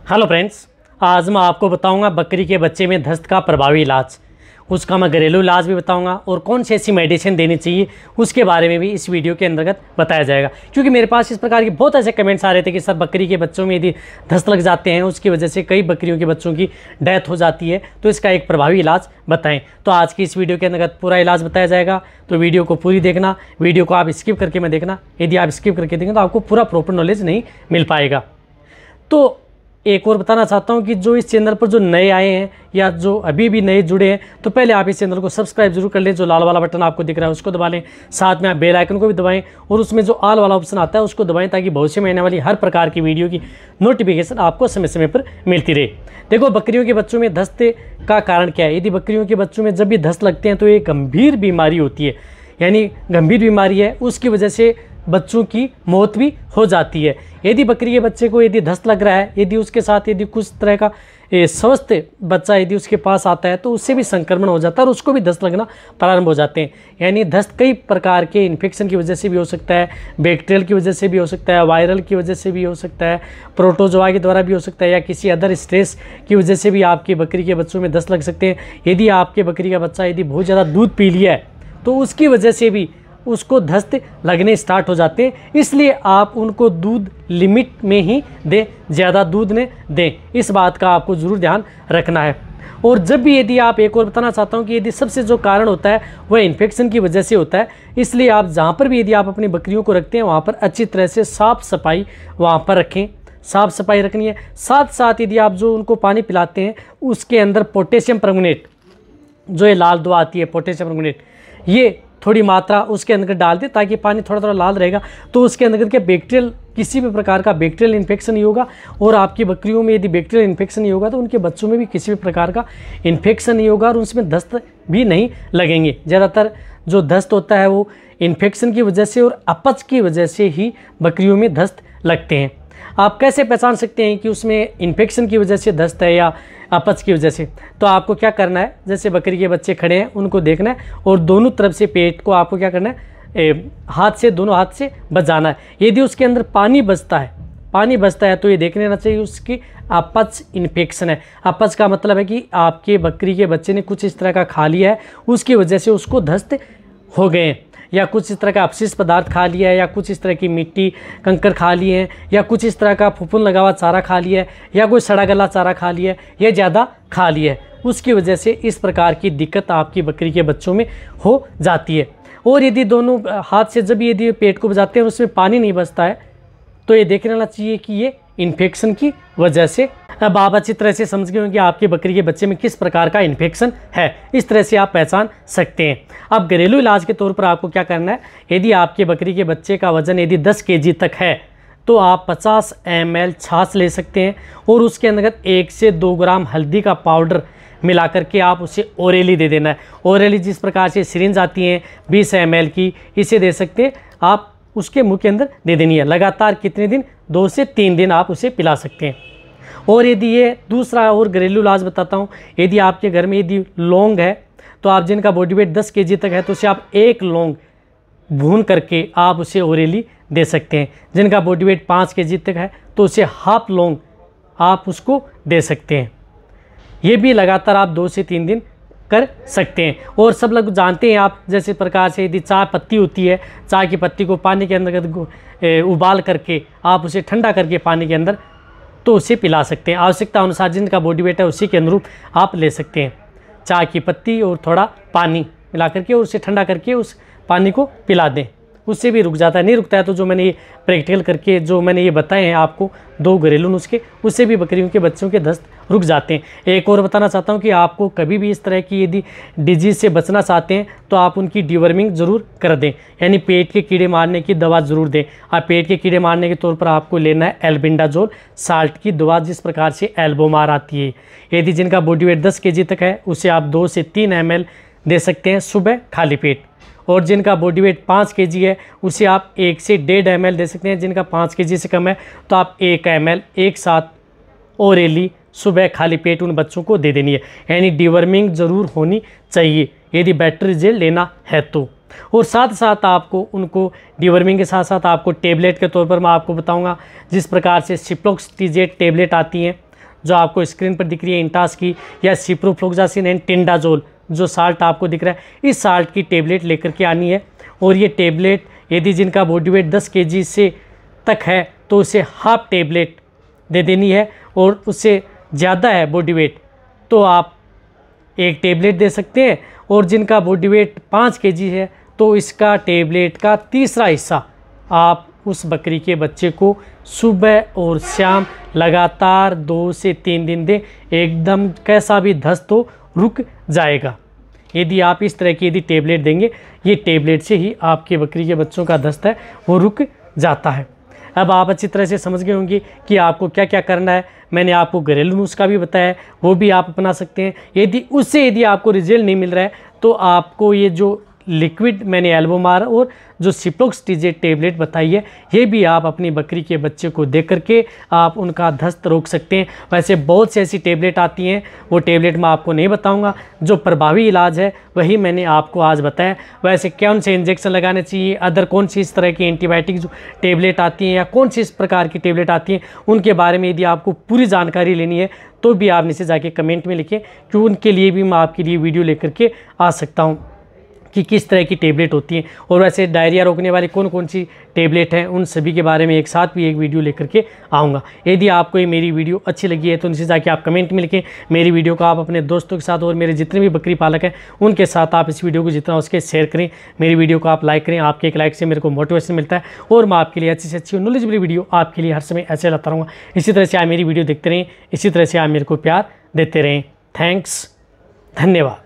Hello friends, आज मैं आपको बताऊंगा बकरी के बच्चे में दस्त का प्रभावी इलाज। उसका मैं घरेलू इलाज भी बताऊंगा और कौन सी ऐसी मेडिसिन देनी चाहिए उसके बारे में भी इस वीडियो के अंतर्गत बताया जाएगा। क्योंकि मेरे पास इस प्रकार के बहुत ऐसे कमेंट्स आ रहे थे कि सर बकरी के बच्चों में यदि दस्त लग जाते हैं उसकी वजह से कई बकरियों के बच्चों की डेथ हो जाती है, तो इसका एक प्रभावी इलाज बताएं। तो आज की इस वीडियो के अंतर्गत पूरा इलाज बताया जाएगा, तो वीडियो को पूरी देखना। वीडियो को आप स्किप करके मत देखना, यदि आप स्किप करके देखें तो आपको पूरा प्रॉपर नॉलेज नहीं मिल पाएगा। तो एक और बताना चाहता हूं कि जो इस चैनल पर जो नए आए हैं या जो अभी भी नए जुड़े हैं, तो पहले आप इस चैनल को सब्सक्राइब जरूर कर लें। जो लाल वाला बटन आपको दिख रहा है उसको दबा लें, साथ में आप बेल आइकन को भी दबाएं और उसमें जो ऑल वाला ऑप्शन आता है उसको दबाएं, ताकि भविष्य में आने वाली हर प्रकार की वीडियो की नोटिफिकेशन आपको समय समय पर मिलती रहे। देखो, बकरियों के बच्चों में दस्त का कारण क्या है। यदि बकरियों के बच्चों में जब भी दस्त लगते हैं तो ये गंभीर बीमारी होती है, यानी गंभीर बीमारी है, उसकी वजह से बच्चों की मौत भी हो जाती है। यदि बकरी के बच्चे को यदि दस्त लग रहा है, यदि उसके साथ यदि कुछ तरह का स्वस्थ बच्चा यदि उसके पास आता है तो उससे भी संक्रमण हो जाता है और उसको भी दस्त लगना प्रारंभ हो जाते हैं। यानी दस्त कई प्रकार के इन्फेक्शन की वजह से भी हो सकता है, बैक्टीरियल की वजह से भी हो सकता है, वायरल की वजह से भी हो सकता है, प्रोटोजोआ के द्वारा भी हो सकता है, या किसी अदर स्ट्रेस की वजह से भी आपकी बकरी के बच्चों में दस्त लग सकते हैं। यदि आपके बकरी का बच्चा यदि बहुत ज़्यादा दूध पी लिया है तो उसकी वजह से भी उसको दस्त लगने स्टार्ट हो जाते हैं। इसलिए आप उनको दूध लिमिट में ही दें, ज़्यादा दूध न दें। इस बात का आपको ज़रूर ध्यान रखना है। और जब भी यदि आप एक और बताना चाहता हूं कि यदि सबसे जो कारण होता है वह इन्फेक्शन की वजह से होता है, इसलिए आप जहां पर भी यदि आप अपनी बकरियों को रखते हैं वहां पर अच्छी तरह से साफ़ सफाई वहां पर रखें, साफ़ सफाई रखनी है। साथ साथ यदि आप जो उनको पानी पिलाते हैं उसके अंदर पोटेशियम परमंगनेट, जो ये लाल दवा आती है पोटेशियम परमंगनेट, ये थोड़ी मात्रा उसके अंदर डाल दें, ताकि पानी थोड़ा थोड़ा लाल रहेगा तो उसके अंदर के बैक्टीरियल किसी भी प्रकार का बैक्टीरियल इन्फेक्शन नहीं होगा। और आपकी बकरियों में यदि बैक्टीरियल इन्फेक्शन नहीं होगा तो उनके बच्चों में भी किसी भी प्रकार का इन्फेक्शन नहीं होगा और उसमें दस्त भी नहीं लगेंगे। ज़्यादातर जो दस्त होता है वो इन्फेक्शन की वजह से और अपच की वजह से ही बकरियों में दस्त लगते हैं। आप कैसे पहचान सकते हैं कि उसमें इन्फेक्शन की वजह से दस्त है या अपच की वजह से? तो आपको क्या करना है, जैसे बकरी के बच्चे खड़े हैं उनको देखना है और दोनों तरफ से पेट को आपको क्या करना है, दोनों हाथ से बजाना है। यदि उसके अंदर पानी बचता है तो ये देख लेना चाहिए उसकी अपच इन्फेक्शन है। अपच का मतलब है कि आपके बकरी के बच्चे ने कुछ इस तरह का खा लिया है, उसकी वजह से उसको दस्त हो गए हैं, या कुछ इस तरह का अपशिष्ट पदार्थ खा लिया है, या कुछ इस तरह की मिट्टी कंकर खा लिए हैं, या कुछ इस तरह का फुफुन लगा हुआ चारा खा लिया है, या कोई सड़ा गला चारा खा लिया है, या ज़्यादा खा लिया है, उसकी वजह से इस प्रकार की दिक्कत आपकी बकरी के बच्चों में हो जाती है। और यदि दोनों हाथ से जब यदि पेट को बजाते हैं और उसमें पानी नहीं बचता है तो ये देख लेना चाहिए कि ये इन्फेक्शन की वजह से। अब आप अच्छी तरह से समझ गए होंगे आपके बकरी के बच्चे में किस प्रकार का इन्फेक्शन है। इस तरह से आप पहचान सकते हैं। अब घरेलू इलाज के तौर पर आपको क्या करना है, यदि आपके बकरी के बच्चे का वजन यदि 10 kg तक है तो आप 50 ml छाछ ले सकते हैं और उसके अंदर 1 से 2 ग्राम हल्दी का पाउडर मिला करके आप उसे ओरेली दे देना है। ओरेली जिस प्रकार से सिरिंज आती हैं 20 ml की, इसे दे सकते हैं आप, उसके मुंह के अंदर दे देनी है। लगातार कितने दिन, 2 से 3 दिन आप उसे पिला सकते हैं। और यदि ये दूसरा और घरेलू इलाज बताता हूँ, यदि आपके घर में यदि लौंग है तो आप जिनका बॉडी वेट 10 kg तक है तो उसे आप 1 लौंग भून करके आप उसे ओरेली दे सकते हैं। जिनका बॉडी वेट 5 kg तक है तो उसे हाफ लौंग आप उसको दे सकते हैं। ये भी लगातार आप 2 से 3 दिन कर सकते हैं। और सब लोग जानते हैं आप, जैसे प्रकार से यदि चाय पत्ती होती है, चाय की पत्ती को पानी के अंदर उबाल करके आप उसे ठंडा करके पानी के अंदर तो उसे पिला सकते हैं। आवश्यकता अनुसार जिनका बॉडी वेट है उसी के अनुरूप आप ले सकते हैं। चाय की पत्ती और थोड़ा पानी मिला करके और उसे ठंडा करके उस पानी को पिला दें, उससे भी रुक जाता है। नहीं रुकता है तो जो मैंने ये प्रैक्टिकल करके जो मैंने ये बताए हैं आपको 2 घरेलू नुस्खे, उससे भी बकरियों के बच्चों के दस्त रुक जाते हैं। एक और बताना चाहता हूँ कि आपको कभी भी इस तरह की यदि डिजीज़ से बचना चाहते हैं तो आप उनकी डिवर्मिंग ज़रूर कर दें, यानी पेट के कीड़े मारने की दवा ज़रूर दें। आप पेट के कीड़े मारने के तौर पर आपको लेना है एल्बेंडाजोल साल्ट की दवा, जिस प्रकार से एल्बोमार आती है। यदि जिनका बॉडी वेट 10 kg तक है उसे आप 2 से 3 ml दे सकते हैं सुबह खाली पेट। और जिनका बॉडी वेट 5 kg है उसे आप 1 से 1.5 ml दे सकते हैं। जिनका 5 kg से कम है तो आप 1 ml एक साथ ओरेली सुबह खाली पेट उन बच्चों को दे देनी है। यानी डिवर्मिंग ज़रूर होनी चाहिए यदि बैटरी जेल लेना है तो। और साथ साथ आपको उनको डिवर्मिंग के साथ साथ आपको टेबलेट के तौर पर मैं आपको बताऊंगा, जिस प्रकार से सिप्रोक्सिजेट टेबलेट आती हैं जो आपको स्क्रीन पर दिख रही है इंटास की, या सिप्रोफ्लोक्सासिन एंड टेंडाजोल जो साल्ट आपको दिख रहा है, इस साल्ट की टेबलेट लेकर के आनी है। और ये टेबलेट यदि जिनका बॉडी वेट 10 kg से तक है तो उसे हाफ टेबलेट दे देनी है, और उससे ज़्यादा है बॉडी वेट तो आप एक टेबलेट दे सकते हैं। और जिनका बॉडी वेट 5 kg है तो इसका टेबलेट का तीसरा हिस्सा आप उस बकरी के बच्चे को सुबह और शाम लगातार 2 से 3 दिन दें, एकदम कैसा भी दस्त हो रुक जाएगा। यदि आप इस तरह की यदि टेबलेट देंगे, ये टेबलेट से ही आपके बकरी के बच्चों का दस्त है वो रुक जाता है। अब आप अच्छी तरह से समझ गए होंगे कि आपको क्या क्या करना है। मैंने आपको घरेलू नुस्खा भी बताया है, वो भी आप अपना सकते हैं। यदि आपको रिजल्ट नहीं मिल रहा है तो आपको ये जो लिक्विड मैंने एल्बोमार और जो सिप्रोक्स-टी-जेड टेबलेट बताई है, ये भी आप अपनी बकरी के बच्चे को दे करके आप उनका दस्त रोक सकते हैं। वैसे बहुत सी ऐसी टेबलेट आती हैं, वो टेबलेट मैं आपको नहीं बताऊंगा। जो प्रभावी इलाज है वही मैंने आपको आज बताया। वैसे कौन से इंजेक्शन लगाने चाहिए, अदर कौन सी इस तरह की एंटीबायोटिक जो टेबलेट आती हैं या कौन सी इस प्रकार की टेबलेट आती हैं, उनके बारे में यदि आपको पूरी जानकारी लेनी है तो भी आप नीचे जाके कमेंट में लिखें कि उनके लिए भी मैं आपके लिए वीडियो लेकर के आ सकता हूँ कि किस तरह की टेबलेट होती हैं। और वैसे डायरिया रोकने वाली कौन कौन सी टेबलेट हैं, उन सभी के बारे में एक साथ भी एक वीडियो लेकर के आऊँगा। यदि आपको ये मेरी वीडियो अच्छी लगी है तो नीचे जाके आप कमेंट में लिखें। मेरी वीडियो को आप अपने दोस्तों के साथ और मेरे जितने भी बकरी पालक हैं उनके साथ आप इस वीडियो को जितना उसके शेयर करें। मेरी वीडियो को आप लाइक करें, आपके एक लाइक से मेरे को मोटिवेशन मिलता है और मैं आपके लिए अच्छी से अच्छी नॉलेजेबल वीडियो आपके लिए हर समय ऐसे लाता रहूँगा। इसी तरह से आप मेरी वीडियो देखते रहें, इसी तरह से आप मेरे को प्यार देते रहें। थैंक्स, धन्यवाद।